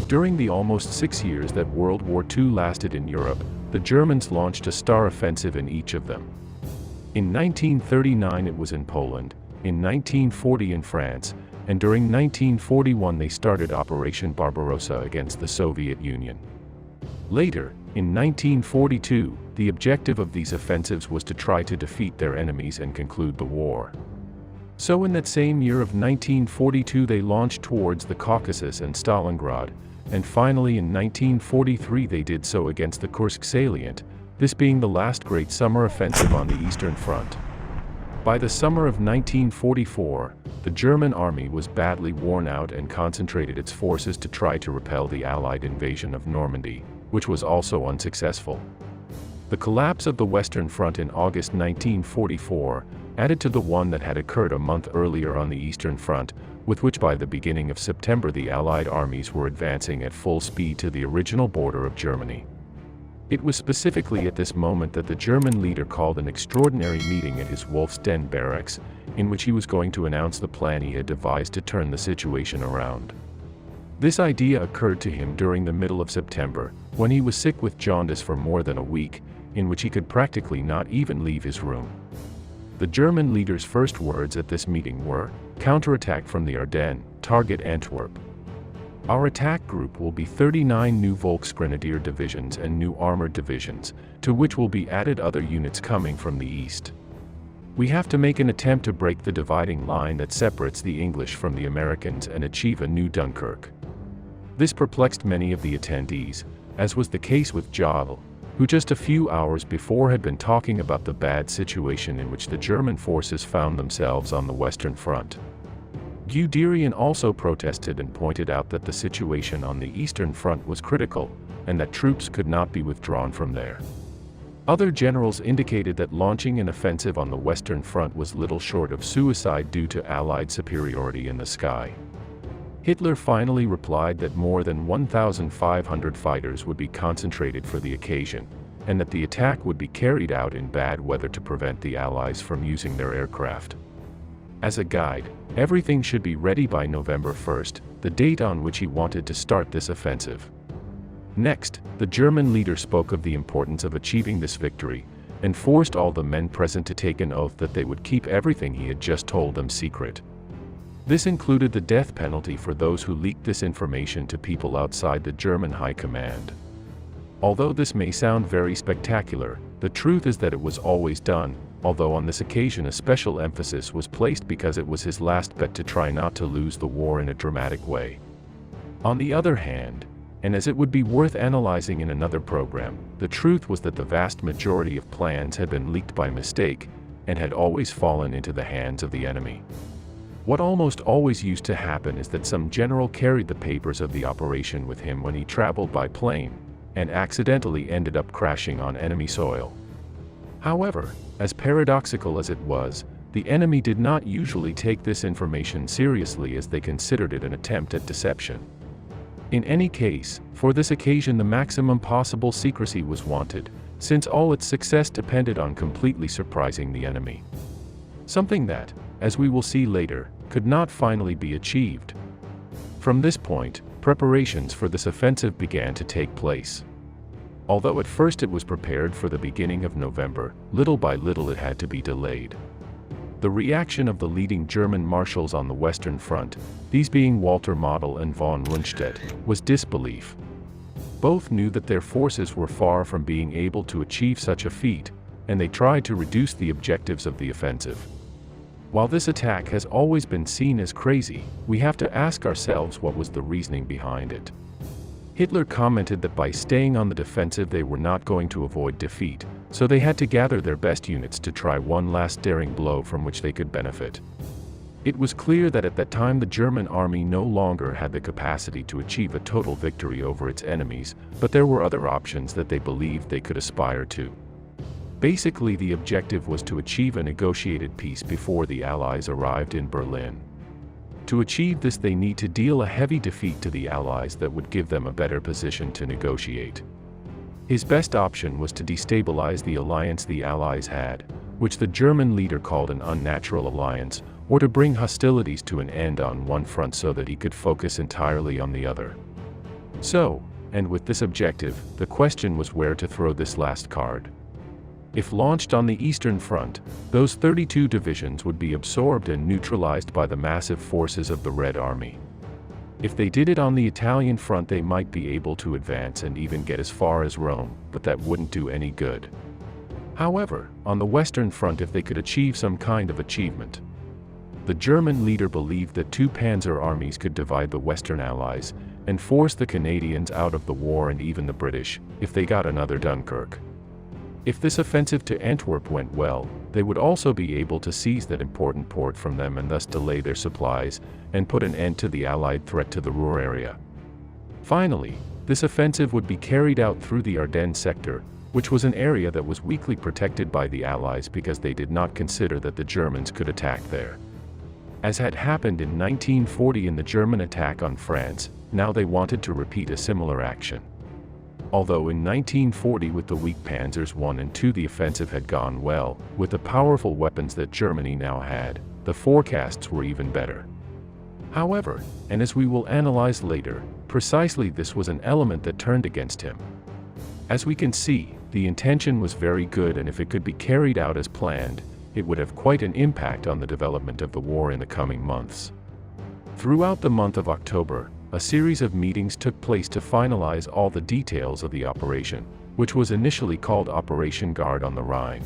During the almost 6 years that World War II lasted in Europe, the Germans launched a star offensive in each of them. In 1939 it was in Poland, in 1940 in France, and during 1941 they started Operation Barbarossa against the Soviet Union. Later, in 1942, the objective of these offensives was to try to defeat their enemies and conclude the war. So in that same year of 1942 they launched towards the Caucasus and Stalingrad, and finally in 1943 they did so against the Kursk salient, this being the last great summer offensive on the Eastern Front. By the summer of 1944, the German army was badly worn out and concentrated its forces to try to repel the Allied invasion of Normandy, which was also unsuccessful. The collapse of the Western Front in August 1944, added to the one that had occurred a month earlier on the Eastern Front, with which by the beginning of September the Allied armies were advancing at full speed to the original border of Germany. It was specifically at this moment that the German leader called an extraordinary meeting at his Wolf's Den barracks, in which he was going to announce the plan he had devised to turn the situation around. This idea occurred to him during the middle of September, when he was sick with jaundice for more than a week, in which he could practically not even leave his room. The German leader's first words at this meeting were, "Counterattack from the Ardennes, target Antwerp. Our attack group will be 39 new Volksgrenadier divisions and new armored divisions, to which will be added other units coming from the east. We have to make an attempt to break the dividing line that separates the English from the Americans and achieve a new Dunkirk." This perplexed many of the attendees, as was the case with Jodl, who just a few hours before had been talking about the bad situation in which the German forces found themselves on the Western Front. Guderian also protested and pointed out that the situation on the Eastern Front was critical, and that troops could not be withdrawn from there. Other generals indicated that launching an offensive on the Western Front was little short of suicide due to Allied superiority in the sky. Hitler finally replied that more than 1,500 fighters would be concentrated for the occasion, and that the attack would be carried out in bad weather to prevent the Allies from using their aircraft. As a guide, everything should be ready by November 1st, the date on which he wanted to start this offensive. Next, the German leader spoke of the importance of achieving this victory, and forced all the men present to take an oath that they would keep everything he had just told them secret. This included the death penalty for those who leaked this information to people outside the German high command. Although this may sound very spectacular, the truth is that it was always done, although on this occasion a special emphasis was placed because it was his last bet to try not to lose the war in a dramatic way. On the other hand, and as it would be worth analyzing in another program, the truth was that the vast majority of plans had been leaked by mistake, and had always fallen into the hands of the enemy. What almost always used to happen is that some general carried the papers of the operation with him when he traveled by plane, and accidentally ended up crashing on enemy soil. However, as paradoxical as it was, the enemy did not usually take this information seriously, as they considered it an attempt at deception. In any case, for this occasion the maximum possible secrecy was wanted, since all its success depended on completely surprising the enemy. Something that, as we will see later, could not finally be achieved. From this point, preparations for this offensive began to take place. Although at first it was prepared for the beginning of November, little by little it had to be delayed. The reaction of the leading German marshals on the Western Front, these being Walter Model and von Rundstedt, was disbelief. Both knew that their forces were far from being able to achieve such a feat, and they tried to reduce the objectives of the offensive. While this attack has always been seen as crazy, we have to ask ourselves what was the reasoning behind it. Hitler commented that by staying on the defensive they were not going to avoid defeat, so they had to gather their best units to try one last daring blow from which they could benefit. It was clear that at that time the German army no longer had the capacity to achieve a total victory over its enemies, but there were other options that they believed they could aspire to. Basically, the objective was to achieve a negotiated peace before the Allies arrived in Berlin. To achieve this, they need to deal a heavy defeat to the Allies that would give them a better position to negotiate. His best option was to destabilize the alliance the Allies had, which the German leader called an unnatural alliance, or to bring hostilities to an end on one front so that he could focus entirely on the other. So, and with this objective, the question was where to throw this last card. If launched on the Eastern Front, those 32 divisions would be absorbed and neutralized by the massive forces of the Red Army. If they did it on the Italian front, they might be able to advance and even get as far as Rome, but that wouldn't do any good. However, on the Western Front, if they could achieve some kind of achievement. The German leader believed that two panzer armies could divide the Western Allies and force the Canadians out of the war, and even the British, if they got another Dunkirk. If this offensive to Antwerp went well, they would also be able to seize that important port from them and thus delay their supplies and put an end to the Allied threat to the Ruhr area. Finally, this offensive would be carried out through the Ardennes sector, which was an area that was weakly protected by the Allies because they did not consider that the Germans could attack there. As had happened in 1940 in the German attack on France, now they wanted to repeat a similar action. Although in 1940 with the weak Panzers I and II the offensive had gone well, with the powerful weapons that Germany now had, the forecasts were even better. However, and as we will analyze later, precisely this was an element that turned against him. As we can see, the intention was very good, and if it could be carried out as planned, it would have quite an impact on the development of the war in the coming months. Throughout the month of October, a series of meetings took place to finalize all the details of the operation, which was initially called Operation Guard on the Rhine.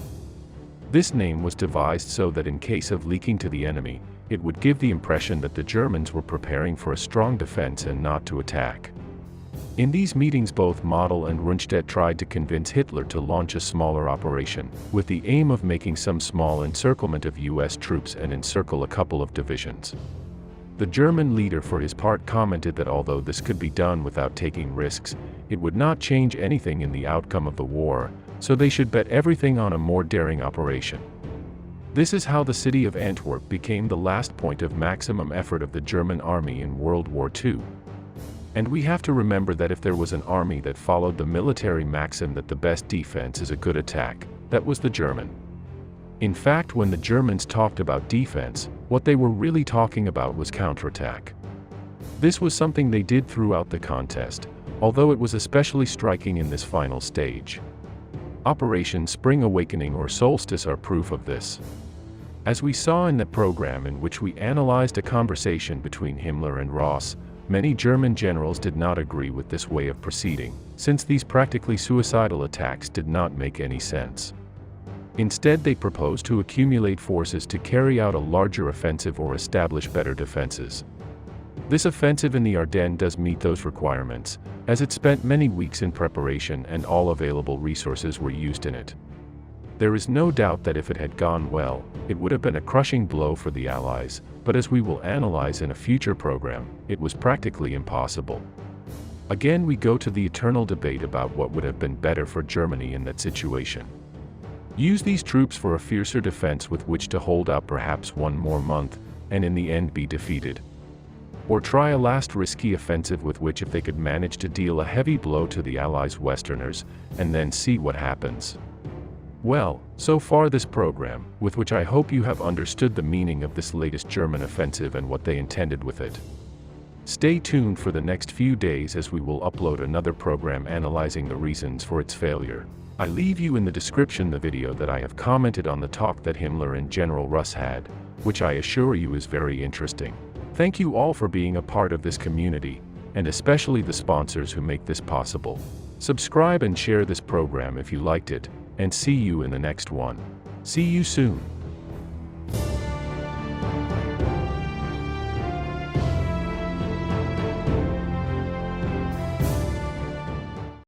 This name was devised so that in case of leaking to the enemy, it would give the impression that the Germans were preparing for a strong defense and not to attack. In these meetings, both Model and Rundstedt tried to convince Hitler to launch a smaller operation, with the aim of making some small encirclement of US troops and encircle a couple of divisions. The German leader for his part commented that although this could be done without taking risks, it would not change anything in the outcome of the war, so they should bet everything on a more daring operation. This is how the city of Antwerp became the last point of maximum effort of the German army in World War II. And we have to remember that if there was an army that followed the military maxim that the best defense is a good attack, that was the German. In fact, when the Germans talked about defense, what they were really talking about was counterattack. This was something they did throughout the contest, although it was especially striking in this final stage. Operation Spring Awakening or Solstice are proof of this. As we saw in the program in which we analyzed a conversation between Himmler and Ross, many German generals did not agree with this way of proceeding, since these practically suicidal attacks did not make any sense. Instead, they proposed to accumulate forces to carry out a larger offensive or establish better defenses. This offensive in the Ardennes does meet those requirements, as it spent many weeks in preparation and all available resources were used in it. There is no doubt that if it had gone well, it would have been a crushing blow for the Allies, but as we will analyze in a future program, it was practically impossible. Again, we go to the eternal debate about what would have been better for Germany in that situation. Use these troops for a fiercer defense with which to hold out perhaps one more month, and in the end be defeated. Or try a last risky offensive with which if they could manage to deal a heavy blow to the Allies' Westerners, and then see what happens. Well, so far this program, with which I hope you have understood the meaning of this latest German offensive and what they intended with it. Stay tuned for the next few days as we will upload another program analyzing the reasons for its failure. I leave you in the description the video that I have commented on the talk that Himmler and General Russ had, which I assure you is very interesting. Thank you all for being a part of this community, and especially the sponsors who make this possible. Subscribe and share this program if you liked it, and see you in the next one. See you soon.